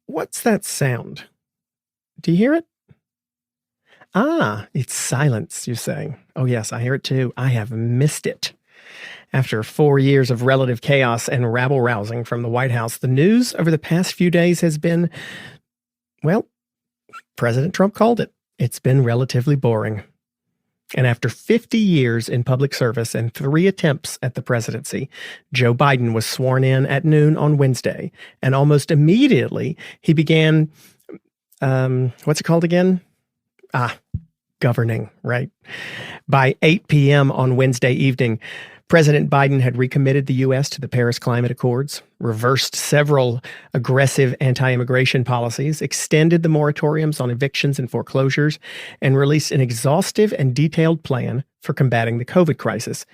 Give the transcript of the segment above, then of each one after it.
What's that sound? Do you hear it? Ah, it's silence, you say. Oh, yes, I hear it too. I have missed it. After 4 years of relative chaos and rabble-rousing from the White House, the news over the past few days has been, well, President Trump called it. It's been relatively boring. And after 50 years in public service and 3 attempts at the presidency, Joe Biden was sworn in at noon on Wednesday. And almost immediately, he began, what's it called again? Governing, right? By 8 p.m. on Wednesday evening, President Biden had recommitted the U.S. to the Paris Climate Accords, reversed several aggressive anti-immigration policies, extended the moratoriums on evictions and foreclosures, and released an exhaustive and detailed plan for combating the COVID crisis.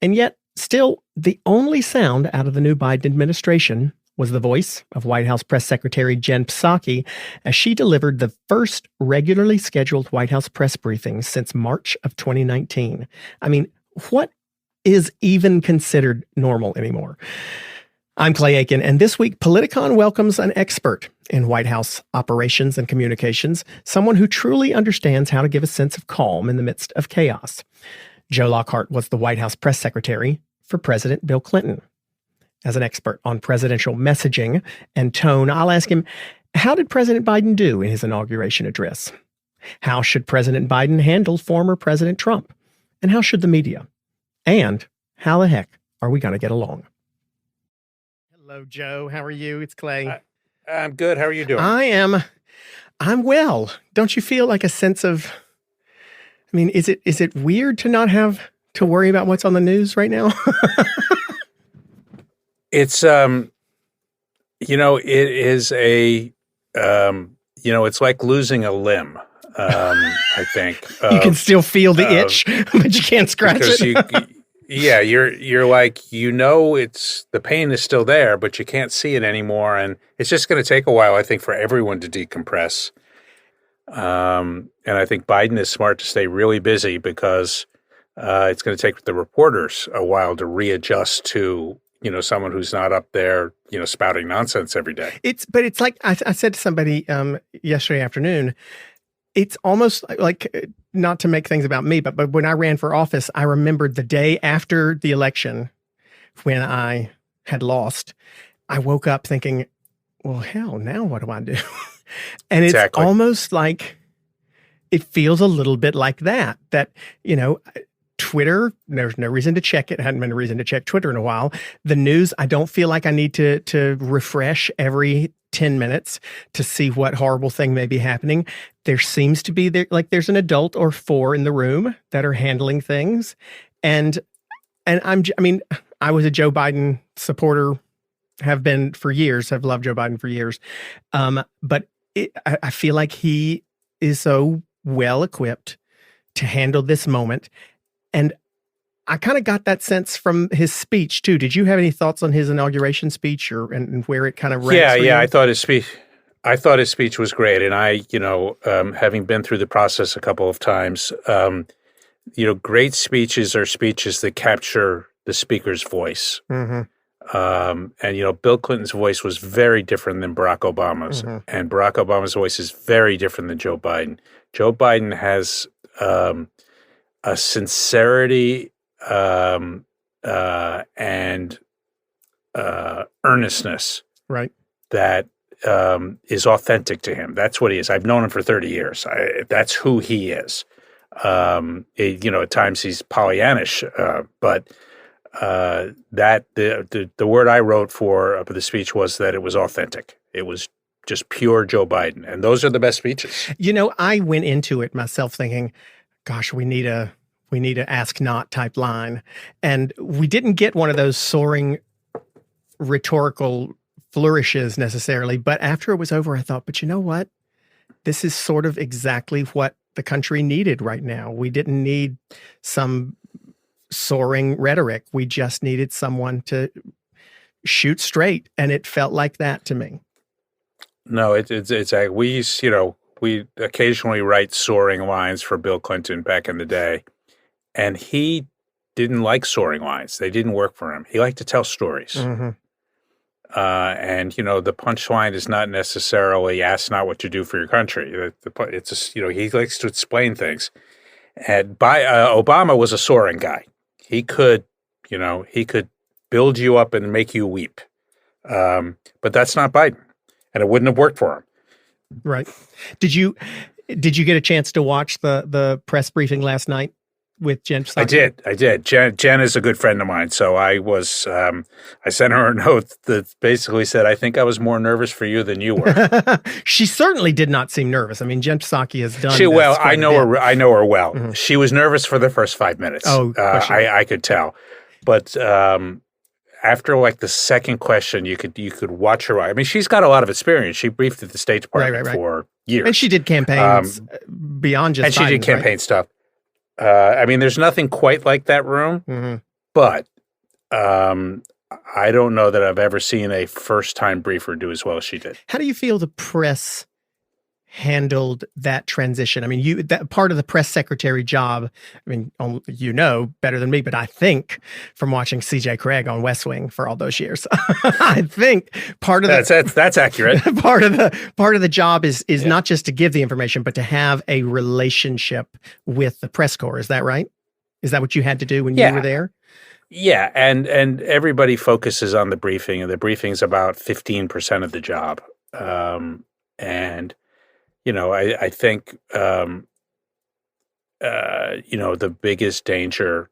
And yet, still, the only sound out of the new Biden administration was the voice of White House Press Secretary Jen Psaki as she delivered the first regularly scheduled White House press briefing since March of 2019. I mean, what is even considered normal anymore? I'm Clay Aiken, and this week, Politicon welcomes an expert in White House operations and communications, someone who truly understands how to give a sense of calm in the midst of chaos. Joe Lockhart was the White House press secretary for President Bill Clinton. As an expert on presidential messaging and tone, I'll ask him, how did President Biden do in his inauguration address? How should President Biden handle former President Trump? And how should the media? And how the heck are we going to get along? Hello, Joe. How are you? It's Clay. I'm good. How are you doing? I'm well. Don't you feel like a sense of, I mean, is it weird to not have to worry about what's on the news right now? It's, it is it's like losing a limb. I think you can still feel the itch, but you can't scratch it. You're like, it's the pain is still there, but you can't see it anymore, and it's just going to take a while, I think, for everyone to decompress. And I think Biden is smart to stay really busy because it's going to take the reporters a while to readjust to someone who's not up there spouting nonsense every day. It's like I said to somebody yesterday afternoon. It's almost like, not to make things about me, but when I ran for office, I remembered the day after the election when I had lost, I woke up thinking, well, hell, now what do I do? And Exactly. It's almost like, it feels a little bit like that, Twitter, there's no reason to check it. Hadn't been a reason to check Twitter in a while. The news, I don't feel like I need to refresh every 10 minutes to see what horrible thing may be happening. There seems to be there's an adult or 4 in the room that are handling things. And I was a Joe Biden supporter, have been for years, have loved Joe Biden for years. But I feel like he is so well equipped to handle this moment. And I kind of got that sense from his speech too. Did you have any thoughts on his inauguration speech and where it kind of ranks? Yeah. I thought his speech was great. And I, having been through the process a couple of times, great speeches are speeches that capture the speaker's voice. Mm-hmm. And Bill Clinton's voice was very different than Barack Obama's. Mm-hmm. And Barack Obama's voice is very different than Joe Biden. Joe Biden has a sincerity and earnestness, right, that is authentic to him. That's what he is. I've known him for 30 years. That's who he is. At times he's Pollyannish, but that the word I wrote for the speech was that it was authentic. It was just pure Joe Biden, and those are the best speeches. I went into it myself thinking, gosh, we need a ask not type line. And we didn't get one of those soaring rhetorical flourishes necessarily. But after it was over, I thought, but you know what? This is sort of exactly what the country needed right now. We didn't need some soaring rhetoric. We just needed someone to shoot straight. And it felt like that to me. No, it's we occasionally write soaring lines for Bill Clinton back in the day, and he didn't like soaring lines. They didn't work for him. He liked to tell stories. Mm-hmm. And the punchline is not necessarily "ask not what you do for your country." It's just, he likes to explain things. And Obama was a soaring guy. He could build you up and make you weep. But that's not Biden, and it wouldn't have worked for him. Right. Did you get a chance to watch the press briefing last night with Jen Psaki? I did. Jen is a good friend of mine, so I sent her a note that basically said, "I think I was more nervous for you than you were." She certainly did not seem nervous. I mean, Jen Psaki has done. I know her. I know her well. Mm-hmm. She was nervous for the first 5 minutes. Oh, sure. I could tell, but after like the second question, you could watch her. I mean, she's got a lot of experience. She briefed at the State Department for years, and she did campaigns beyond just. And she did campaign stuff. I mean, there's nothing quite like that room, but I don't know that I've ever seen a first-time briefer do as well as she did. How do you feel the press handled that transition? I mean, that part of the press secretary job, I mean, better than me, but I think from watching CJ Craig on West Wing for all those years, I think part of that's accurate. part of the job is not just to give the information, but to have a relationship with the press corps. Is that right? Is that what you had to do when you were there? Yeah, and everybody focuses on the briefing, and the briefing's about 15% of the job, and I think, the biggest danger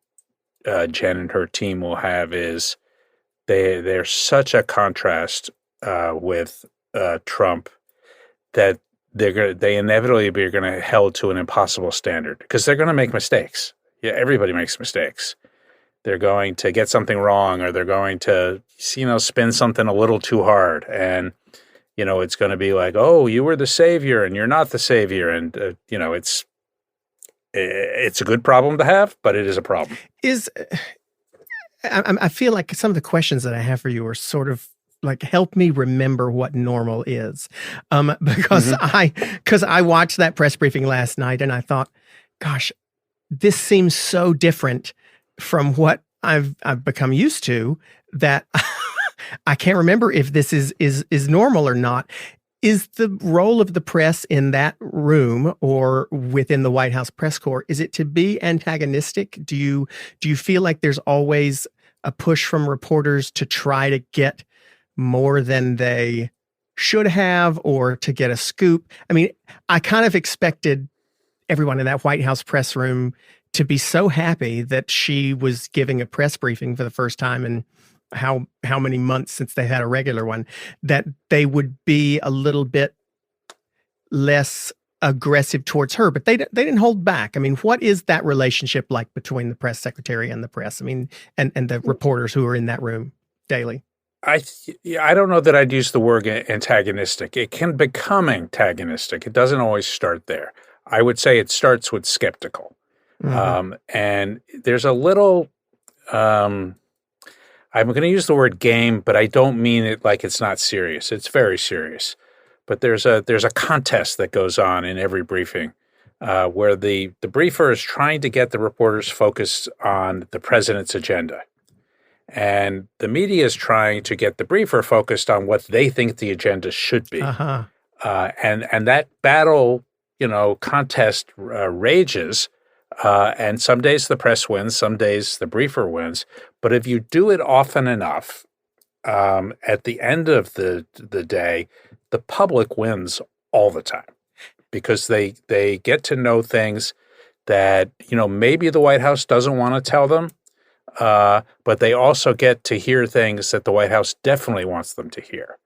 Jen and her team will have is they're such a contrast with Trump that they inevitably are going to held to an impossible standard because they're going to make mistakes. Yeah, everybody makes mistakes. They're going to get something wrong, or they're going to spin something a little too hard, and it's going to be like, oh, you were the savior and you're not the savior. And, it's a good problem to have, but it is a problem. I feel like some of the questions that I have for you are sort of like, help me remember what normal is. Because I watched that press briefing last night and I thought, gosh, this seems so different from what I've become used to that I can't remember if this is normal or not. Is the role of the press in that room or within the White House press corps, is it to be antagonistic? Do you feel like there's always a push from reporters to try to get more than they should have or to get a scoop? I mean, I kind of expected everyone in that White House press room to be so happy that she was giving a press briefing for the first time in how many months since they had a regular one, that they would be a little bit less aggressive towards her, but they didn't hold back. I mean, what is that relationship like between the press secretary and the press? I mean, and the reporters who are in that room daily? I don't know that I'd use the word antagonistic. It can become antagonistic. It doesn't always start there. I would say it starts with skeptical. And there's a little, I'm going to use the word game, but I don't mean it like it's not serious. It's very serious. But there's a contest that goes on in every briefing where the briefer is trying to get the reporters focused on the president's agenda. And the media is trying to get the briefer focused on what they think the agenda should be. And that battle, contest rages. And some days the press wins, some days the briefer wins. But if you do it often enough, at the end of the day, the public wins all the time because they get to know things that, maybe the White House doesn't want to tell them, but they also get to hear things that the White House definitely wants them to hear.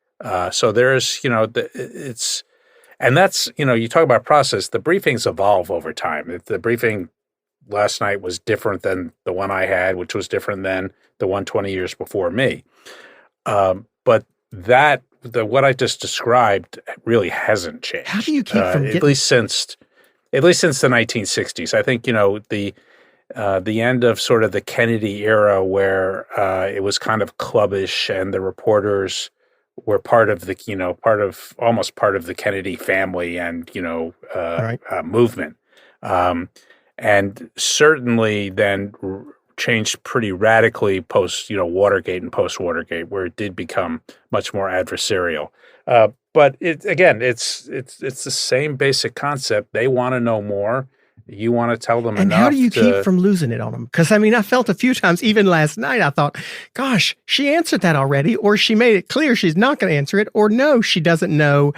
So there's, and that's, you talk about process, the briefings evolve over time. The briefing last night was different than the one I had, which was different than the one 20 years before me. But what I just described really hasn't changed. How do you keep from at least since the 1960s? I think, the end of sort of the Kennedy era where it was kind of clubbish and the reporters were part of the, almost part of the Kennedy family and, movement. And certainly then changed pretty radically post, Watergate and post Watergate, where it did become much more adversarial. But it's the same basic concept. They want to know more. You want to tell them and enough. How do you keep from losing it on them? Because I felt a few times, even last night, I thought, gosh, she answered that already, or she made it clear she's not going to answer it, or no, she doesn't know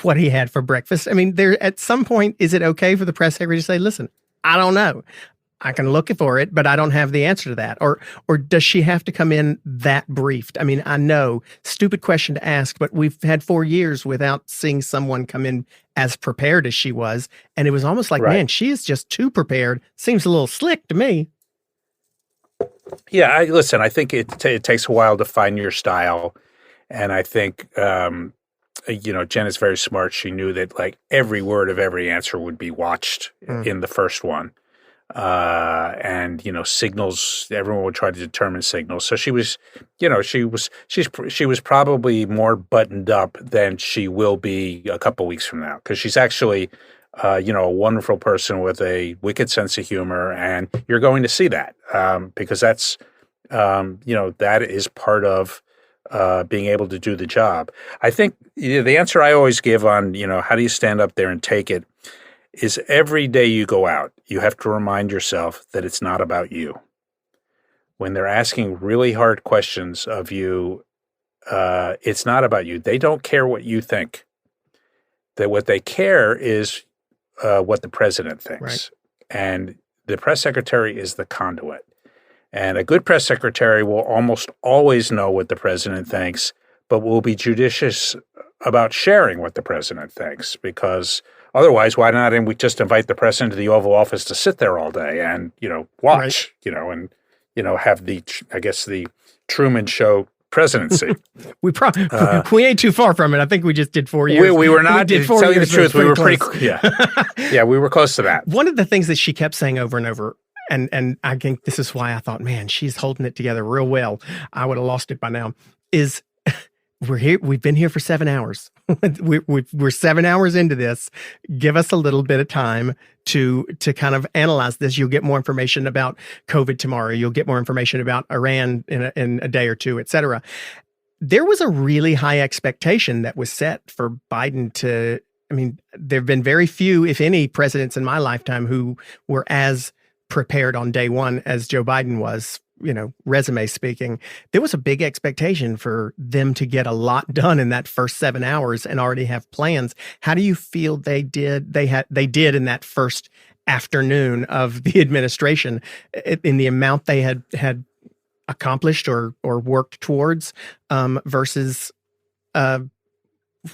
what he had for breakfast. There at some point, is it okay for the press secretary to say, listen, I don't know. I can look for it, but I don't have the answer to that. Or does she have to come in that briefed? I know, stupid question to ask, but we've had 4 years without seeing someone come in as prepared as she was. And it was almost like, man, she is just too prepared. Seems a little slick to me. Yeah, listen, I think it takes a while to find your style. And I think, Jen is very smart. She knew that like every word of every answer would be watched in the first one. And signals, everyone would try to determine signals. So she was probably more buttoned up than she will be a couple weeks from now, because she's actually a wonderful person with a wicked sense of humor, and you're going to see that because that's that is part of being able to do the job. I think the answer I always give on how do you stand up there and take it is every day you go out, you have to remind yourself that it's not about you. When they're asking really hard questions of you, it's not about you. They don't care what you think. That what they care is what the president thinks. Right. And the press secretary is the conduit. And a good press secretary will almost always know what the president thinks, but will be judicious about sharing what the president thinks, because otherwise, why not? And we just invite the press into the Oval Office to sit there all day and, watch, and have the Truman Show presidency. we ain't too far from it. I think we just did 4 years. We were not. We did 4 tell years. You the truth, we were pretty. Yeah, we were close to that. One of the things that she kept saying over and over, and I think this is why I thought, man, she's holding it together real well. I would have lost it by now. Is we're here. We've been here for 7 hours. We're 7 hours into this. Give us a little bit of time to kind of analyze this. You'll get more information about COVID tomorrow. You'll get more information about Iran in a day or two, et cetera. There was a really high expectation that was set for Biden to, there have been very few, if any, presidents in my lifetime who were as prepared on day one as Joe Biden was. Resume speaking, there was a big expectation for them to get a lot done in that first 7 hours and already have plans. How do you feel they did? They did in that first afternoon of the administration, in the amount they had accomplished or worked towards, versus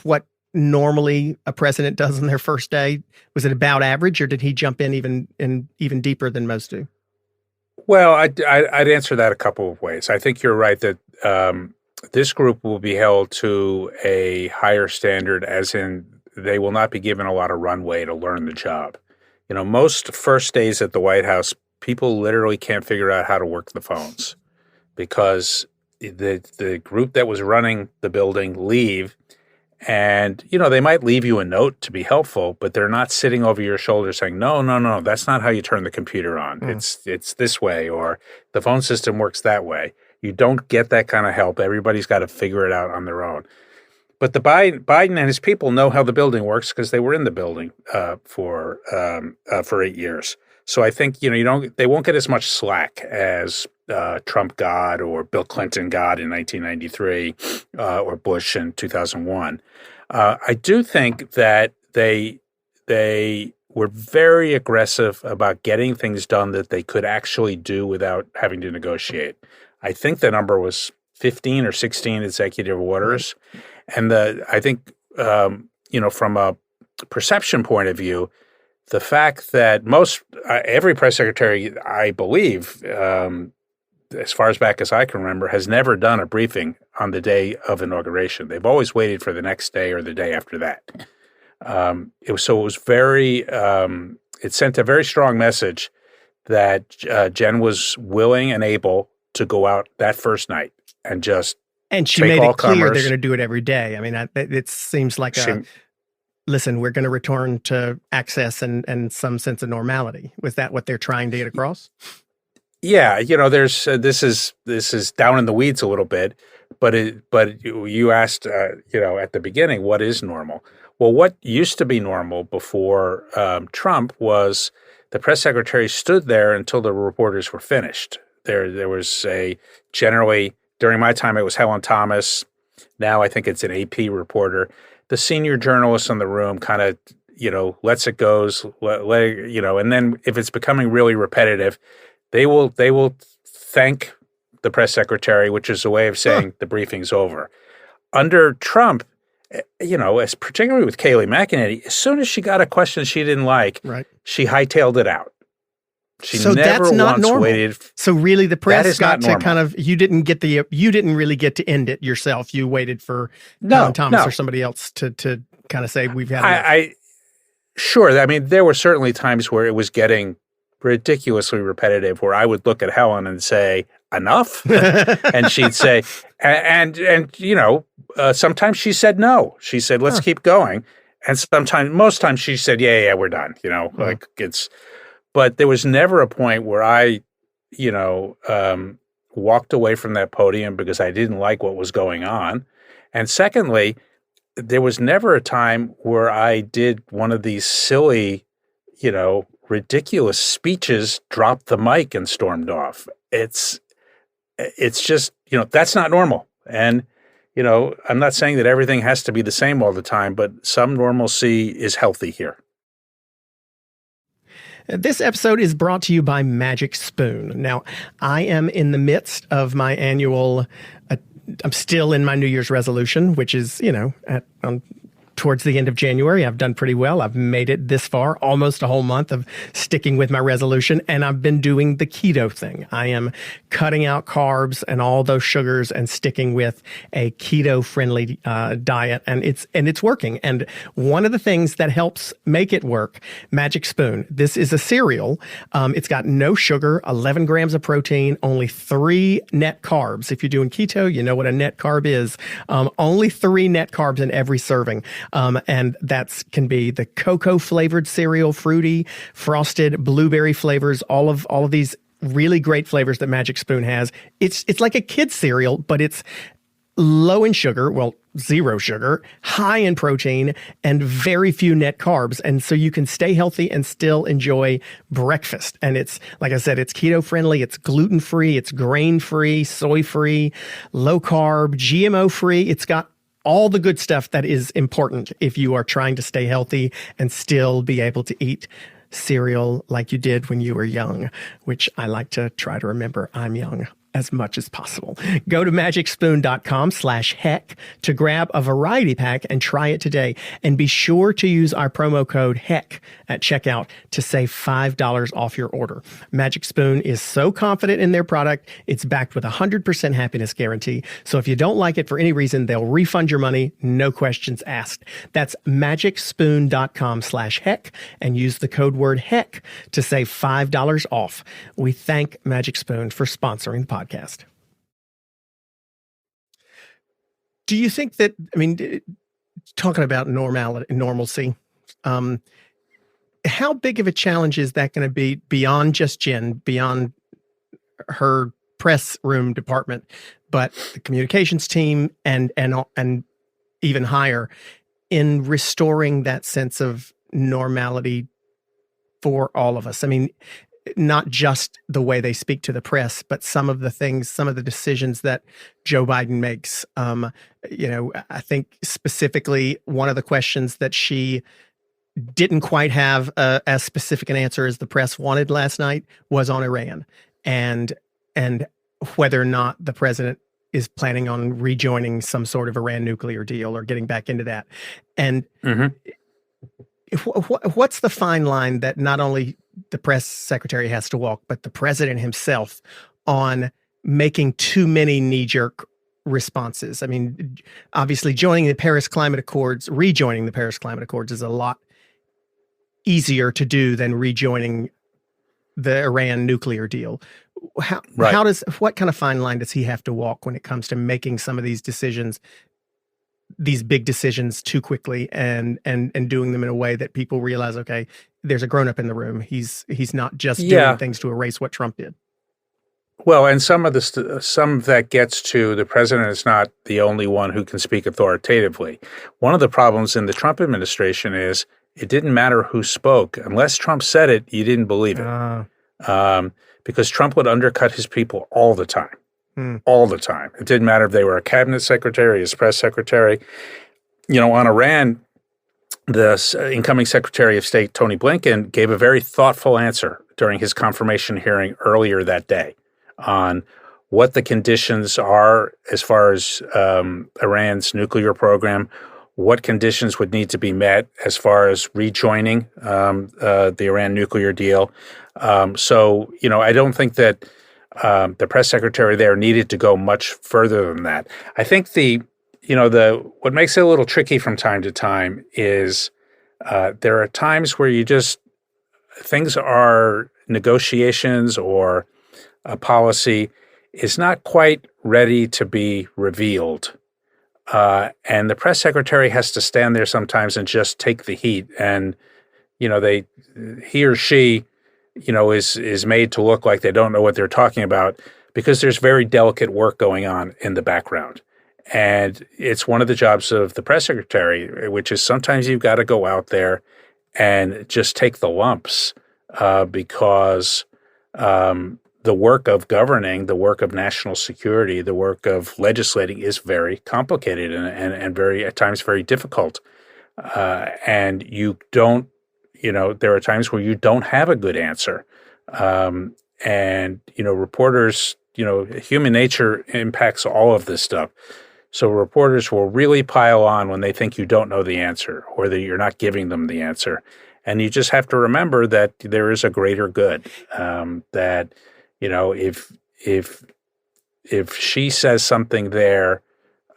what normally a president does on their first day? Was it about average, or did he jump in even deeper than most do? Well, I'd answer that a couple of ways. I think you're right that this group will be held to a higher standard, as in they will not be given a lot of runway to learn the job. Most first days at the White House, people literally can't figure out how to work the phones because the group that was running the building leave. And, they might leave you a note to be helpful, but they're not sitting over your shoulder saying, no, that's not how you turn the computer on. It's this way, or the phone system works that way. You don't get that kind of help. Everybody's got to figure it out on their own. But the Biden and his people know how the building works because they were in the building for 8 years. So I think, they won't get as much slack as Trump got or Bill Clinton got in 1993 or Bush in 2001. I do think that they were very aggressive about getting things done that they could actually do without having to negotiate. I think the number was 15 or 16 executive orders. And I think, from a perception point of view, the fact that every press secretary, I believe, as far as back as I can remember, has never done a briefing on the day of inauguration. They've always waited for the next day or the day after that. It sent a very strong message that Jen was willing and able to go out that first night and just and she made it clear they're going to do it every day. It seems like listen, we're going to return to access and some sense of normality. Was that what they're trying to get across? Yeah, there's this is down in the weeds a little bit, but you asked at the beginning, what is normal? Well, what used to be normal before Trump was the press secretary stood there until the reporters were finished. There was generally during my time it was Helen Thomas. Now I think it's an AP reporter. The senior journalist in the room kind of lets it goes, and then if it's becoming really repetitive, they will thank the press secretary, which is a way of saying the briefing's over. Under Trump, as particularly with Kayleigh McEnany, as soon as she got a question she didn't like, right, she hightailed it out. She so never that's not once normal. waited. So really, the press got to normal. kind of you didn't really get to end it yourself. You waited for Helen Thomas or somebody else to kind of say we've had. Sure. I mean, there were certainly times where it was getting ridiculously repetitive, where I would look at Helen and say, "Enough," and she'd say, and sometimes she said no. She said, "Let's keep going," and most times she said, "Yeah, we're done." Like it's. But there was never a point where I, walked away from that podium because I didn't like what was going on, and secondly, there was never a time where I did one of these silly, ridiculous speeches, dropped the mic and stormed off. It's just, that's not normal. And, I'm not saying that everything has to be the same all the time, but some normalcy is healthy here. This episode is brought to you by Magic Spoon. Now, I am in the midst of my annual, I'm still in my New Year's resolution, which is, towards the end of January. I've done pretty well. I've made it this far, almost a whole month of sticking with my resolution, and I've been doing the keto thing. I am cutting out carbs and all those sugars and sticking with a keto-friendly diet, and it's working. And one of the things that helps make it work, Magic Spoon. This is a cereal. It's got no sugar, 11 grams of protein, only 3 net carbs. If you're doing keto, you know what a net carb is. Only 3 net carbs in every serving. And that can be the cocoa flavored cereal, fruity, frosted, blueberry flavors, all of these really great flavors that Magic Spoon has. It's like a kid's cereal, but it's low in sugar, well, 0 sugar, high in protein, and very few net carbs. And so you can stay healthy and still enjoy breakfast. And it's, like I said, it's keto friendly, it's gluten free, it's grain free, soy free, low carb, GMO free. It's got all the good stuff that is important if you are trying to stay healthy and still be able to eat cereal like you did when you were young, which I like to try to remember I'm young as much as possible. Go to magicspoon.com/heck to grab a variety pack and try it today. And be sure to use our promo code HECK at checkout to save $5 off your order. Magic Spoon is so confident in their product, it's backed with a 100% happiness guarantee. So if you don't like it for any reason, they'll refund your money, no questions asked. That's magicspoon.com/heck and use the code word HECK to save $5 off. We thank Magic Spoon for sponsoring the podcast. Do you think that, talking about normalcy, how big of a challenge is that going to be beyond just Jen, beyond her press room department, but the communications team and even higher in restoring that sense of normality for all of us? Not just the way they speak to the press, but some of the decisions that Joe Biden makes. I think specifically one of the questions that she didn't quite have as specific an answer as the press wanted last night was on Iran and whether or not the president is planning on rejoining some sort of Iran nuclear deal or getting back into that. And what's the fine line that not only the press secretary has to walk, but the president himself on making too many knee-jerk responses? Obviously rejoining the Paris Climate Accords is a lot easier to do than rejoining the Iran nuclear deal. What kind of fine line does he have to walk when it comes to making some of these decisions, these big decisions, too quickly and doing them in a way that people realize, okay, there's a grown-up in the room. He's not just doing things to erase what Trump did. Well, and some of that gets to the president is not the only one who can speak authoritatively. One of the problems in the Trump administration is it didn't matter who spoke. Unless Trump said it, you didn't believe it. Because Trump would undercut his people all the time, all the time. It didn't matter if they were a cabinet secretary, his press secretary. On Iran, the incoming Secretary of State, Tony Blinken, gave a very thoughtful answer during his confirmation hearing earlier that day on what the conditions are as far as Iran's nuclear program, what conditions would need to be met as far as rejoining the Iran nuclear deal. So, I don't think that the press secretary there needed to go much further than that. I think what makes it a little tricky from time to time is there are times where things are negotiations or a policy is not quite ready to be revealed. And the press secretary has to stand there sometimes and just take the heat. And, he or she, is made to look like they don't know what they're talking about because there's very delicate work going on in the background. And it's one of the jobs of the press secretary, which is sometimes you've got to go out there and just take the lumps because the work of governing, the work of national security, the work of legislating is very complicated and very, at times, very difficult. And you don't, there are times where you don't have a good answer. And reporters, human nature impacts all of this stuff. So reporters will really pile on when they think you don't know the answer or that you're not giving them the answer. And you just have to remember that there is a greater good, that, if she says something there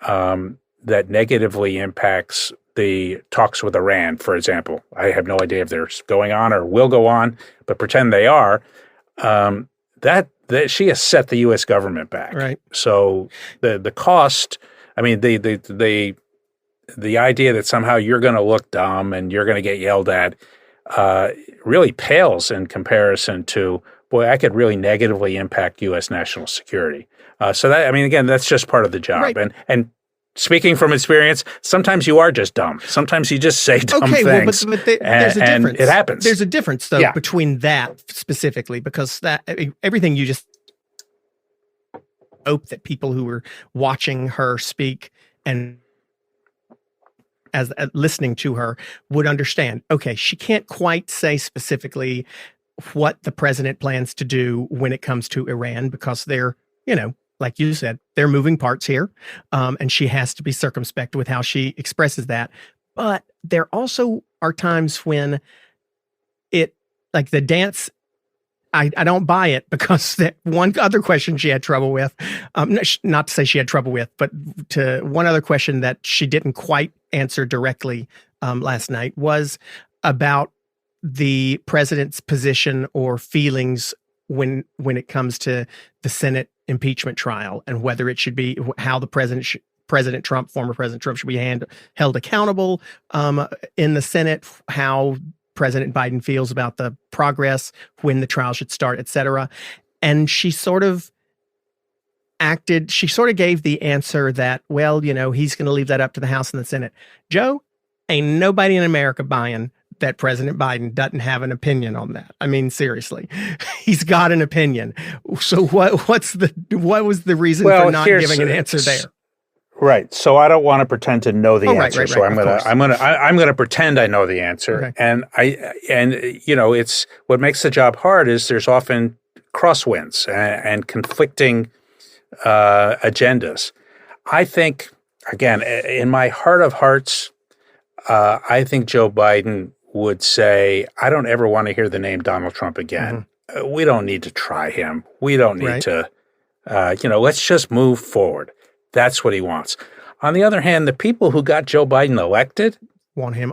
that negatively impacts the talks with Iran, for example, I have no idea if they're going on or will go on, but pretend they are, that she has set the U.S. government back. Right. So the cost, the idea that somehow you're going to look dumb and you're going to get yelled at really pales in comparison to, boy, I could really negatively impact U.S. national security. So that, again, that's just part of the job. Right. And speaking from experience, sometimes you are just dumb. Sometimes you just say dumb things. Well, but there's a difference. It happens. There's a difference, though, between that specifically, because everything you just hope that people who were watching her speak and as listening to her would understand. Okay, she can't quite say specifically what the president plans to do when it comes to Iran because they're, like you said, they're moving parts here, and she has to be circumspect with how she expresses that. But there also are times when like the dance, I don't buy it because that one other question she had trouble with, not to say she had trouble with, but to one other question that she didn't quite answer directly last night was about the president's position or feelings when it comes to the Senate impeachment trial and whether it should be how the former President Trump should be held accountable in the Senate, how President Biden feels about the progress, when the trial should start, et cetera. And she sort of gave the answer that, well, he's going to leave that up to the House and the Senate. Joe, ain't nobody in America buying that President Biden doesn't have an opinion on that. Seriously, he's got an opinion. So what was the reason for not giving an answer there? Right. So I don't want to pretend to know the answer. Right, so I'm gonna pretend I know the answer. Okay. And it's what makes the job hard is there's often crosswinds and conflicting agendas. I think, again, in my heart of hearts, I think Joe Biden would say, I don't ever want to hear the name Donald Trump again. Mm-hmm. We don't need to try him. We don't need to, let's just move forward. That's what he wants. On the other hand, the people who got Joe Biden elected want him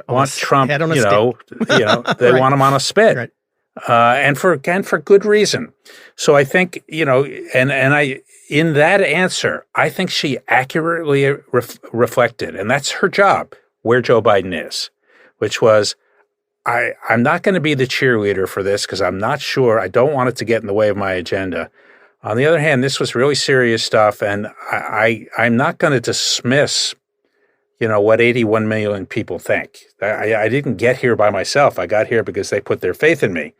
want Trump, head on a stick. They Right. want him on a spit. Right. And for good reason. So I think, in that answer, I think she accurately reflected, and that's her job, where Joe Biden is, which was, I'm not going to be the cheerleader for this because I'm not sure. I don't want it to get in the way of my agenda. On the other hand, this was really serious stuff, and I'm not going to dismiss, what 81 million people think. I didn't get here by myself. I got here because they put their faith in me.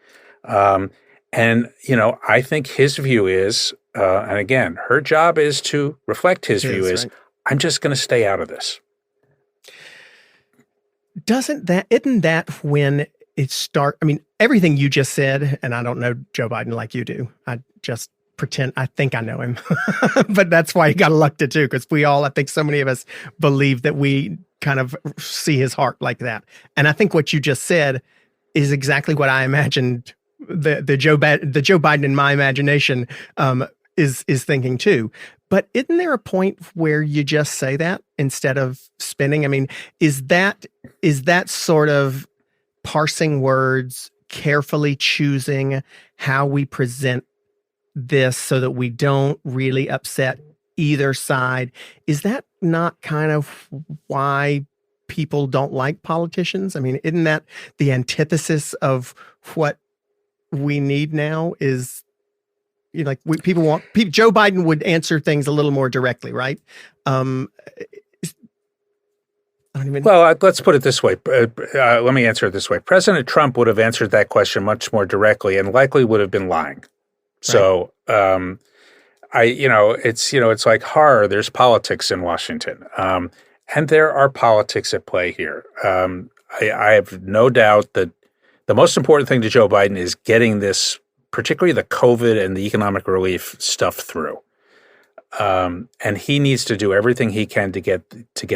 And I think his view is, and again, her job is to reflect his view is, right. I'm just going to stay out of this. Isn't that when it starts? I mean, everything you just said, and I don't know Joe Biden like you do. I just pretend I think I know him, but that's why he got elected too. Because I think so many of us believe that we kind of see his heart like that. And I think what you just said is exactly what I imagined the Joe Biden in my imagination is thinking too. But isn't there a point where you just say that instead of spinning? I mean, is that sort of parsing words, carefully choosing how we present this so that we don't really upset either side? Is that not kind of why people don't like politicians? I mean, isn't that the antithesis of what we need now? Is Joe Biden would answer things a little more directly, right? Well, let's put it this way. Let me answer it this way. President Trump would have answered that question much more directly and likely would have been lying. So, it's like horror. There's politics in Washington. And there are politics at play here. I have no doubt that the most important thing to Joe Biden is getting this, particularly the COVID and the economic relief stuff through. And he needs to do everything he can to get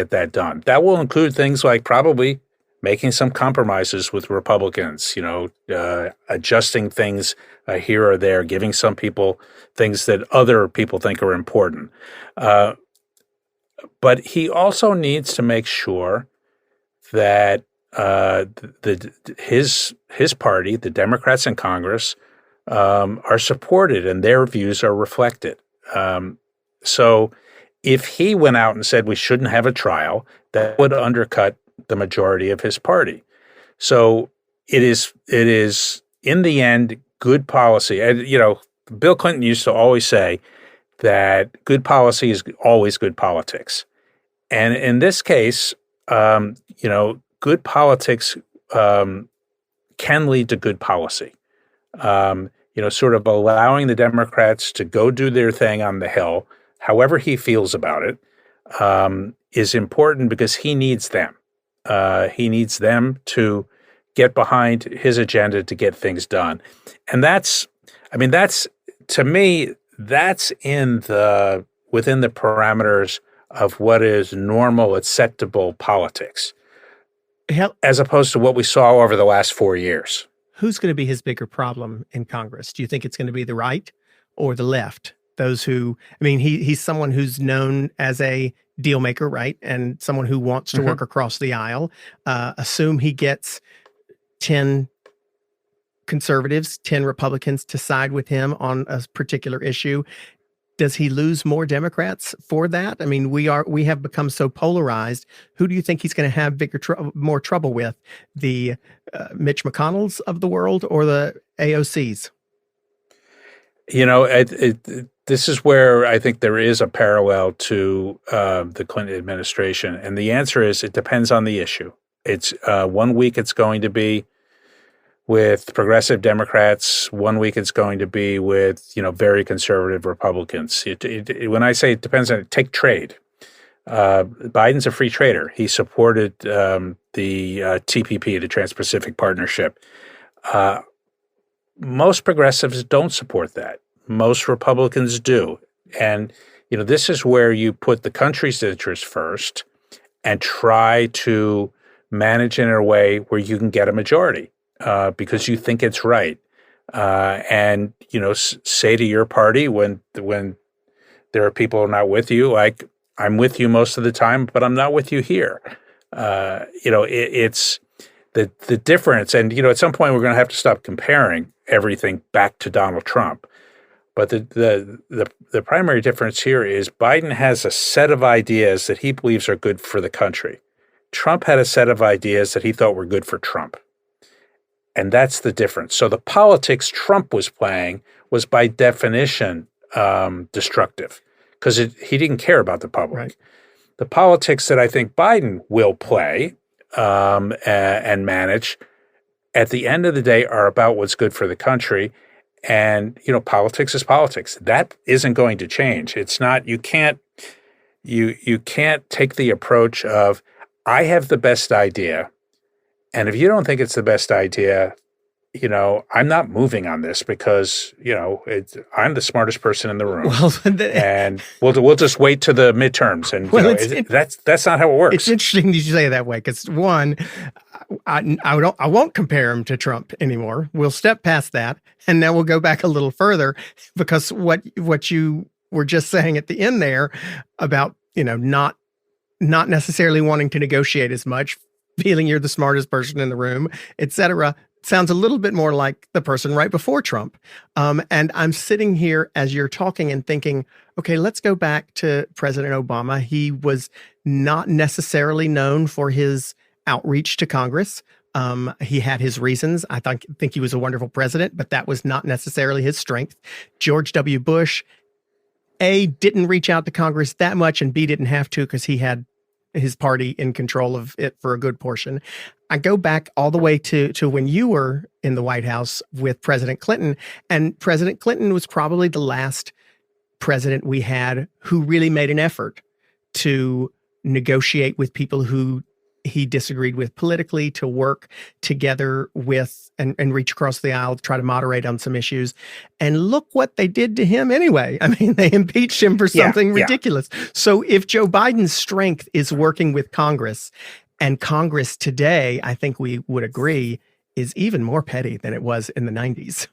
that done. That will include things like probably making some compromises with Republicans, adjusting things here or there, giving some people things that other people think are important. But he also needs to make sure that his party, the Democrats in Congress, are supported and their views are reflected. So if he went out and said we shouldn't have a trial, that would undercut the majority of his party. So it is in the end good policy. And Bill Clinton used to always say that good policy is always good politics. And in this case, good politics can lead to good policy. Sort of allowing the Democrats to go do their thing on the Hill, however he feels about it, is important because he needs them. He needs them to get behind his agenda to get things done. And that's to me, that's within the parameters of what is normal, acceptable politics, as opposed to what we saw over the last 4 years. Who's going to be his bigger problem in Congress? Do you think it's going to be the right or the left? Those who, he's someone who's known as a deal maker, right? And someone who wants to work across the aisle. Assume he gets 10 conservatives, 10 Republicans to side with him on a particular issue. Does he lose more Democrats for that? I mean, we have become so polarized. Who do you think he's going to have more trouble with? The Mitch McConnells of the world or the AOCs? This is where I think there is a parallel to the Clinton administration. And the answer is it depends on the issue. It's 1 week it's going to be with progressive Democrats. 1 week it's going to be with, very conservative Republicans. When I say it depends on, take trade. Biden's a free trader. He supported the TPP, the Trans-Pacific Partnership. Most progressives don't support that. Most Republicans do. And, this is where you put the country's interests first and try to manage in a way where you can get a majority because you think it's right. And, say to your party when there are people who are not with you, like, I'm with you most of the time, but I'm not with you here. It's the difference. And, at some point we're going to have to stop comparing everything back to Donald Trump. But the primary difference here is Biden has a set of ideas that he believes are good for the country. Trump had a set of ideas that he thought were good for Trump. And that's the difference. So the politics Trump was playing was by definition destructive because he didn't care about the public. Right. The politics that I think Biden will play and manage at the end of the day are about what's good for the country. And, politics is politics. That isn't going to change. It's not, you can't take the approach of, I have the best idea. And if you don't think it's the best idea, I'm not moving on this because, I'm the smartest person in the room. Well, and we'll just wait to the midterms. And that's not how it works. It's interesting you say it that way because, one, I won't compare him to Trump anymore. We'll step past that, and now we'll go back a little further because what you were just saying at the end there about not necessarily wanting to negotiate as much, feeling you're the smartest person in the room, etc., sounds a little bit more like the person right before Trump. And I'm sitting here as you're talking and thinking, okay, let's go back to President Obama. He was not necessarily known for his outreach to Congress. He had his reasons. I think he was a wonderful president, but that was not necessarily his strength. George W. Bush, A, didn't reach out to Congress that much, and B, didn't have to because he had his party in control of it for a good portion. I go back all the way to when you were in the White House with President Clinton, and President Clinton was probably the last president we had who really made an effort to negotiate with people who he disagreed with politically, to work together with and reach across the aisle to try to moderate on some issues. And look what they did to him anyway. I mean, they impeached him for something ridiculous. So if Joe Biden's strength is working with Congress, and Congress today, I think we would agree, is even more petty than it was in the 90s.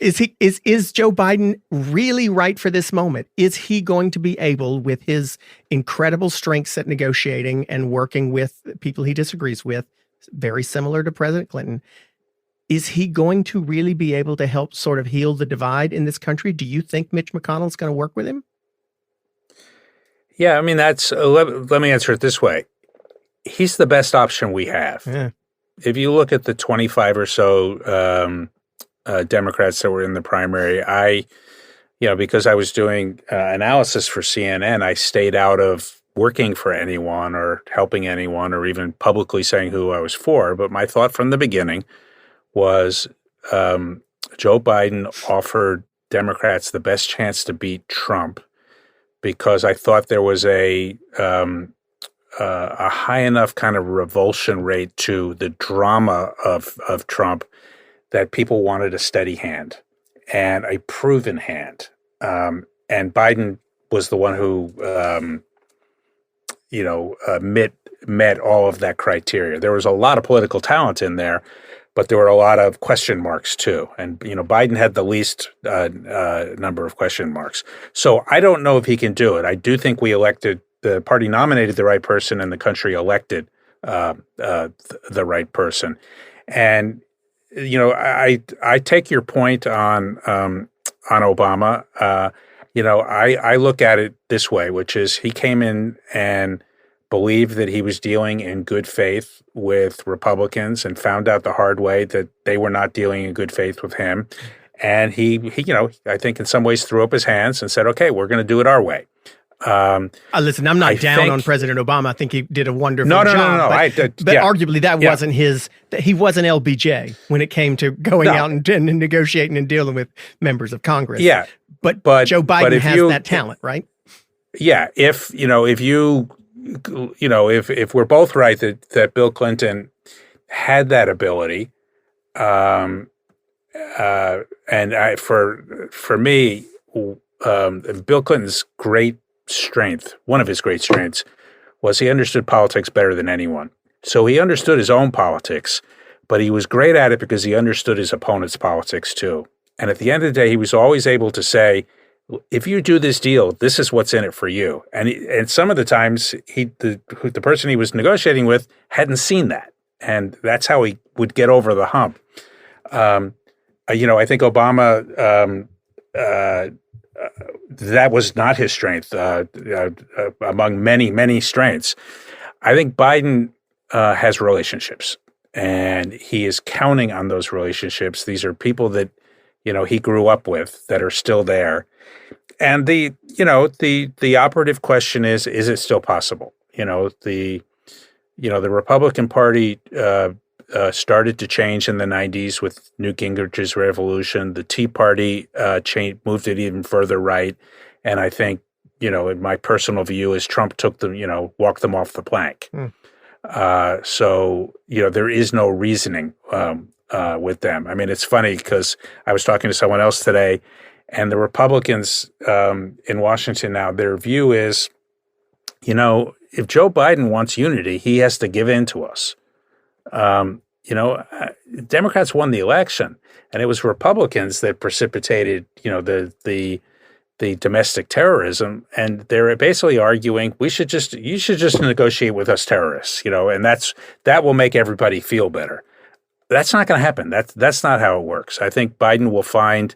Is Joe Biden really right for this moment? Is he going to be able, with his incredible strengths at negotiating and working with people he disagrees with, very similar to President Clinton, is he going to really be able to help sort of heal the divide in this country? Do you think Mitch McConnell's going to work with him? Yeah, I mean, let me answer it this way. He's the best option we have. Yeah. If you look at the 25 or so Democrats that were in the primary, because I was doing analysis for CNN, I stayed out of working for anyone or helping anyone or even publicly saying who I was for. But my thought from the beginning was Joe Biden offered Democrats the best chance to beat Trump because I thought there was a high enough kind of revulsion rate to the drama of Trump that people wanted a steady hand and a proven hand. And Biden was the one who, met all of that criteria. There was a lot of political talent in there, but there were a lot of question marks too. And, Biden had the least number of question marks. So I don't know if he can do it. I do think the party nominated the right person and the country elected the right person. And, I take your point on Obama. I look at it this way, which is he came in and believed that he was dealing in good faith with Republicans and found out the hard way that they were not dealing in good faith with him. And he I think in some ways threw up his hands and said, okay, we're going to do it our way. Listen, I'm not down on President Obama. I think he did a wonderful job. No. But arguably that wasn't he wasn't LBJ when it came to going out and negotiating and dealing with members of Congress. Yeah. But Joe Biden has that talent, right? Yeah. If we're both right that Bill Clinton had that ability, for me, Bill Clinton's one of his great strengths, was he understood politics better than anyone. So he understood his own politics, but he was great at it because he understood his opponent's politics too. And at the end of the day, he was always able to say, if you do this deal, this is what's in it for you. And some of the times, the person he was negotiating with hadn't seen that. And that's how he would get over the hump. I think Obama, that was not his strength among many, many strengths. I think Biden has relationships, and he is counting on those relationships. These are people that he grew up with that are still there. And the operative question is it still possible? The Republican Party started to change in the 90s with Newt Gingrich's revolution. The Tea Party moved it even further right. And I think, in my personal view, is Trump took them, walked them off the plank. So, there is no reasoning with them. I mean, it's funny because I was talking to someone else today, and the Republicans in Washington now, their view is, if Joe Biden wants unity, he has to give in to us. Democrats won the election, and it was Republicans that precipitated, the domestic terrorism, and they're basically arguing you should just negotiate with us terrorists, and that will make everybody feel better. That's not going to happen. That's not how it works. I think Biden will find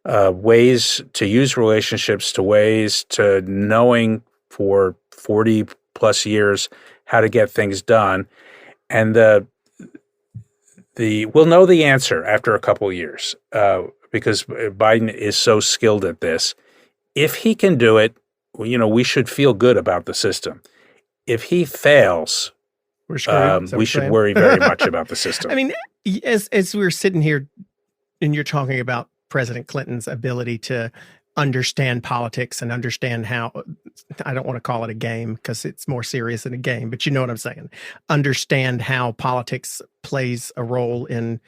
ways to use relationships, to ways to knowing for 40 plus years how to get things done, and we'll know the answer after a couple of years because Biden is so skilled at this. If he can do it, we should feel good about the system. If he fails, we should worry very much about the system. I mean, as we're sitting here and you're talking about President Clinton's ability to understand politics and understand how, I don't want to call it a game because it's more serious than a game, but you know what I'm saying. Understand how politics plays a role in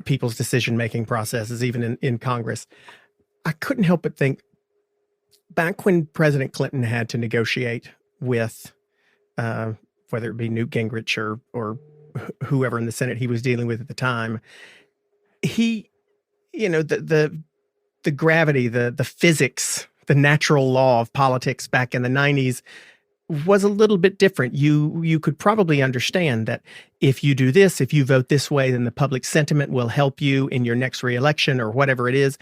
people's decision-making processes, even in Congress. I couldn't help but think, back when President Clinton had to negotiate with, whether it be Newt Gingrich or whoever in the Senate he was dealing with at the time, the gravity, the physics, the natural law of politics back in the 90s was a little bit different. You could probably understand that if you do this, if you vote this way, then the public sentiment will help you in your next reelection or whatever it is.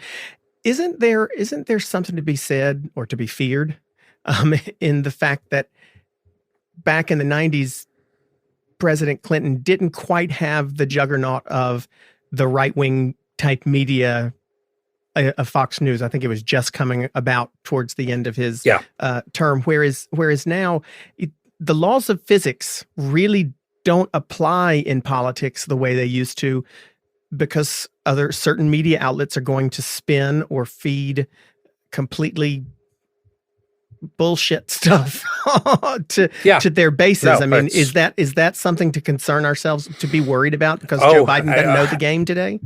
Isn't there something to be said or to be feared in the fact that back in the 90s, President Clinton didn't quite have the juggernaut of the right-wing type media of Fox News? I think it was just coming about towards the end of his term, whereas now the laws of physics really don't apply in politics the way they used to, because certain media outlets are going to spin or feed completely bullshit stuff to their bases. No, I mean, is that something to concern ourselves, to be worried about because Joe Biden doesn't know the game today?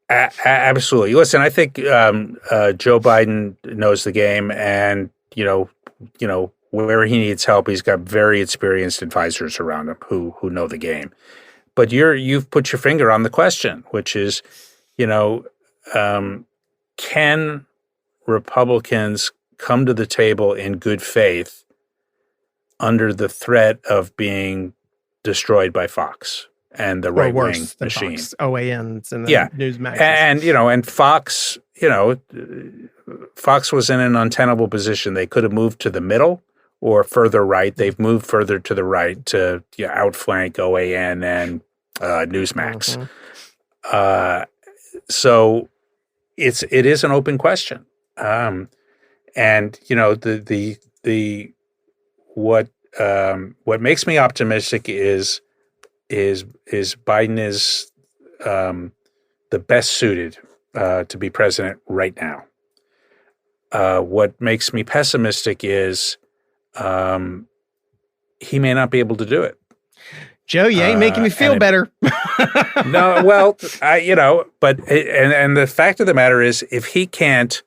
Absolutely. Listen, I think Joe Biden knows the game, and where he needs help, he's got very experienced advisors around him who know the game. But you've put your finger on the question, which is, can Republicans come to the table in good faith under the threat of being destroyed by Fox and the right-wing machine? Fox, OANs and the Newsmax. And Fox, Fox was in an untenable position. They could have moved to the middle or further right. They've moved further to the right to outflank OAN and Newsmax. Mm-hmm. So it is an open question. And what makes me optimistic is Biden is the best suited to be president right now. What makes me pessimistic is he may not be able to do it. Joe, you ain't making me feel better. No, well, but the fact of the matter is, if he can't,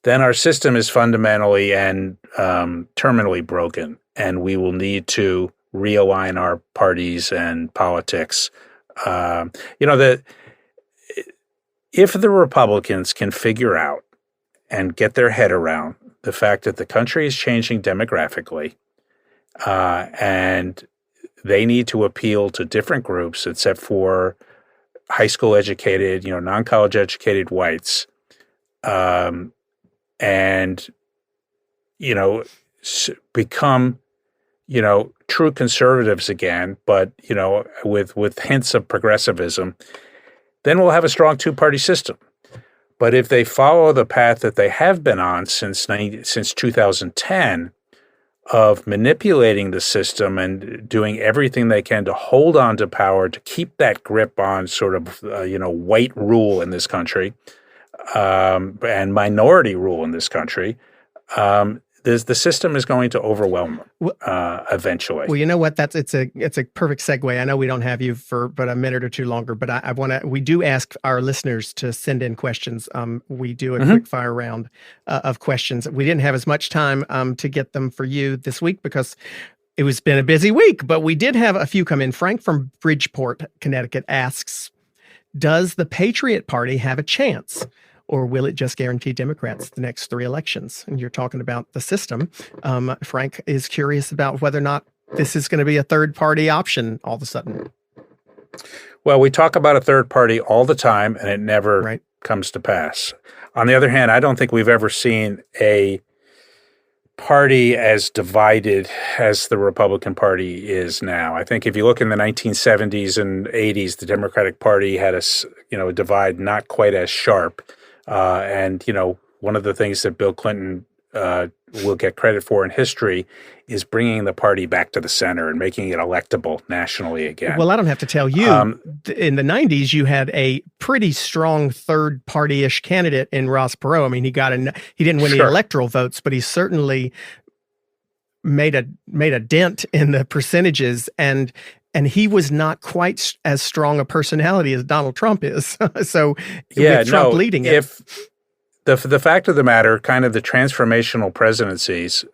then our system is fundamentally and terminally broken, and we will need to realign our parties and politics. If the Republicans can figure out and get their head around the fact that the country is changing demographically, and they need to appeal to different groups except for high school educated, non-college educated whites, and become true conservatives again, but with hints of progressivism, then we'll have a strong two-party system. But if they follow the path that they have been on since 2010 of manipulating the system and doing everything they can to hold on to power, to keep that grip on sort of, white rule in this country, and minority rule in this country, the system is going to overwhelm them eventually. Well, you know what? It's a perfect segue. I know we don't have you for but a minute or two longer, but we do ask our listeners to send in questions. We do a quick fire round of questions. We didn't have as much time to get them for you this week because it been a busy week, but we did have a few come in. Frank from Bridgeport, Connecticut asks, does the Patriot Party have a chance? Or will it just guarantee Democrats the next 3 elections? And you're talking about the system. Frank is curious about whether or not this is going to be a third party option all of a sudden. Well, we talk about a third party all the time, and it never comes to pass. On the other hand, I don't think we've ever seen a party as divided as the Republican Party is now. I think if you look in the 1970s and 80s, the Democratic Party had a divide not quite as sharp. And one of the things that Bill Clinton will get credit for in history is bringing the party back to the center and making it electable nationally again. Well, I don't have to tell you, in the 90s, you had a pretty strong third party-ish candidate in Ross Perot. I mean, he didn't win the electoral votes, but he certainly made a dent in the percentages, and he was not quite as strong a personality as Donald Trump is. So with Trump leading it. If the fact of the matter, kind of the transformational presidencies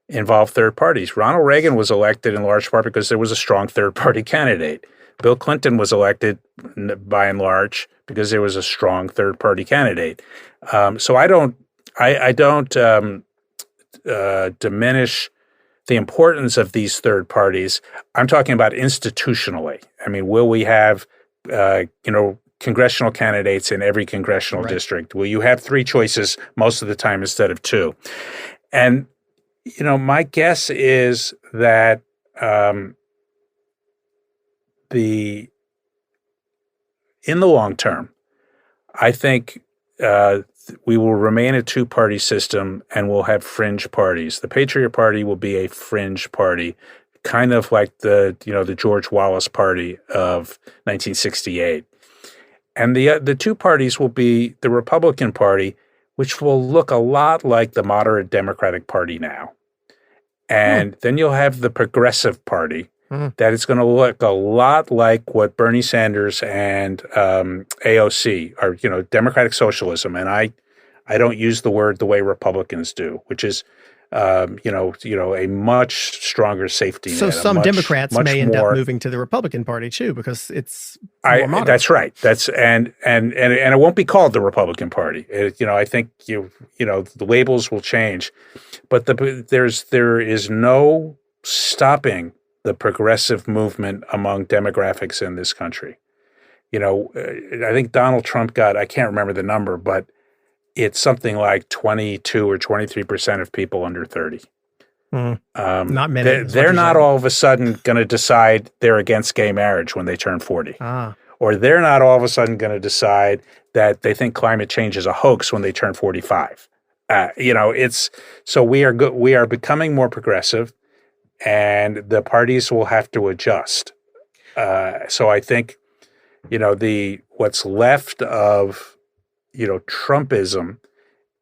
involve third parties. Ronald Reagan was elected in large part because there was a strong third party candidate. Bill Clinton was elected by and large because there was a strong third party candidate. So I don't diminish the importance of these third parties. I'm talking about institutionally. I mean, will we have, congressional candidates in every congressional district? Will you have 3 choices most of the time instead of 2? And, my guess is that in the long term, I think we will remain a 2-party system and we'll have fringe parties. The Patriot Party will be a fringe party, kind of like the George Wallace Party of 1968. And the 2 parties will be the Republican Party, which will look a lot like the moderate Democratic Party now. And then you'll have the Progressive Party that is going to look a lot like what Bernie Sanders and AOC are, democratic socialism. And I don't use the word the way Republicans do, which is, a much stronger safety net. So some Democrats may end up moving to the Republican Party too, because it's more moderate. That's right. And it won't be called the Republican Party. I think the labels will change, but there is no stopping the progressive movement among demographics in this country. I think Donald Trump I can't remember the number, but it's something like 22 or 23% of people under 30. Not many. They're not all of a sudden going to decide they're against gay marriage when they turn 40. Or they're not all of a sudden going to decide that they think climate change is a hoax when they turn 45. So we are becoming more progressive, and the parties will have to adjust. So I think, what's left of Trumpism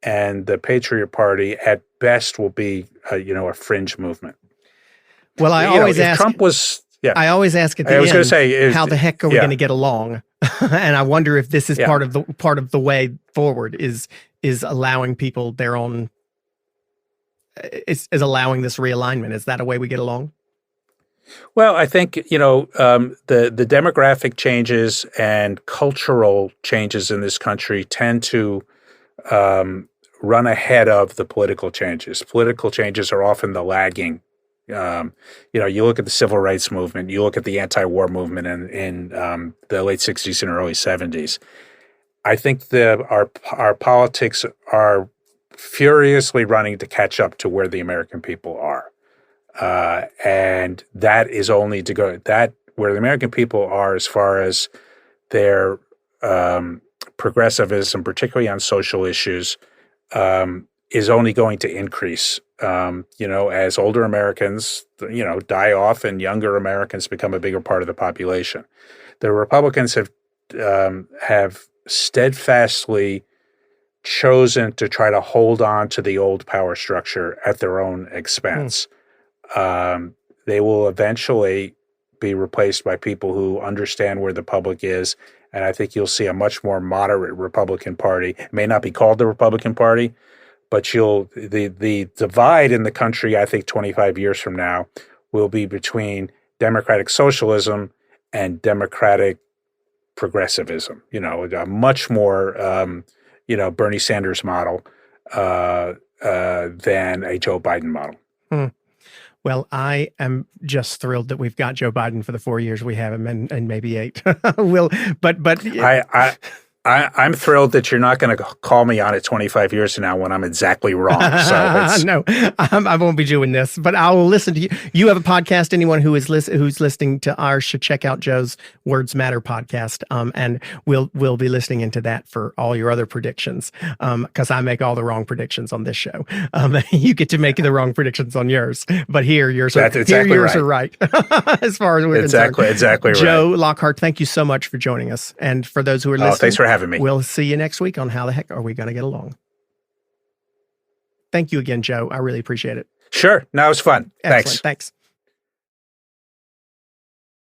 and the Patriot Party at best will be, a fringe movement. Well, I always ask. Trump was, I always ask at the end, going to say, how the heck are we going to get along? And I wonder if this is part of the way forward is allowing people their own. Is allowing this realignment. Is that a way we get along? Well, I think, the demographic changes and cultural changes in this country tend to run ahead of the political changes. Political changes are often the lagging. You look at the civil rights movement, you look at the anti-war movement in the late 60s and early 70s. I think our politics are furiously running to catch up to where the American people are. And that is only to go where the American people are as far as their progressivism, particularly on social issues, is only going to increase. As older Americans, die off and younger Americans become a bigger part of the population. The Republicans have steadfastly chosen to try to hold on to the old power structure at their own expense. They will eventually be replaced by people who understand where the public is, and I think you'll see a much more moderate Republican Party. It may not be called the Republican Party, but the divide in the country, I think 25 years from now, will be between democratic socialism and democratic progressivism. A much more Bernie Sanders model than a Joe Biden model. Well, I am just thrilled that we've got Joe Biden for the 4 years we have him, and maybe 8. I'm thrilled that you're not going to call me on it 25 years from now when I'm exactly wrong. So no, I won't be doing this, but I will listen to you. You have a podcast. Anyone who's listening to ours should check out Joe's Words Matter podcast. And we'll be listening into that for all your other predictions. Because I make all the wrong predictions on this show. You get to make the wrong predictions on yours, but yours are right. As far as we're concerned. Exactly right. Joe Lockhart, thank you so much for joining us. And for those who are listening, thanks for having me. We'll see you next week on How the Heck Are We Going to Get Along? Thank you again, Joe. I really appreciate it. Sure. No, it was fun. Excellent. Thanks. Thanks.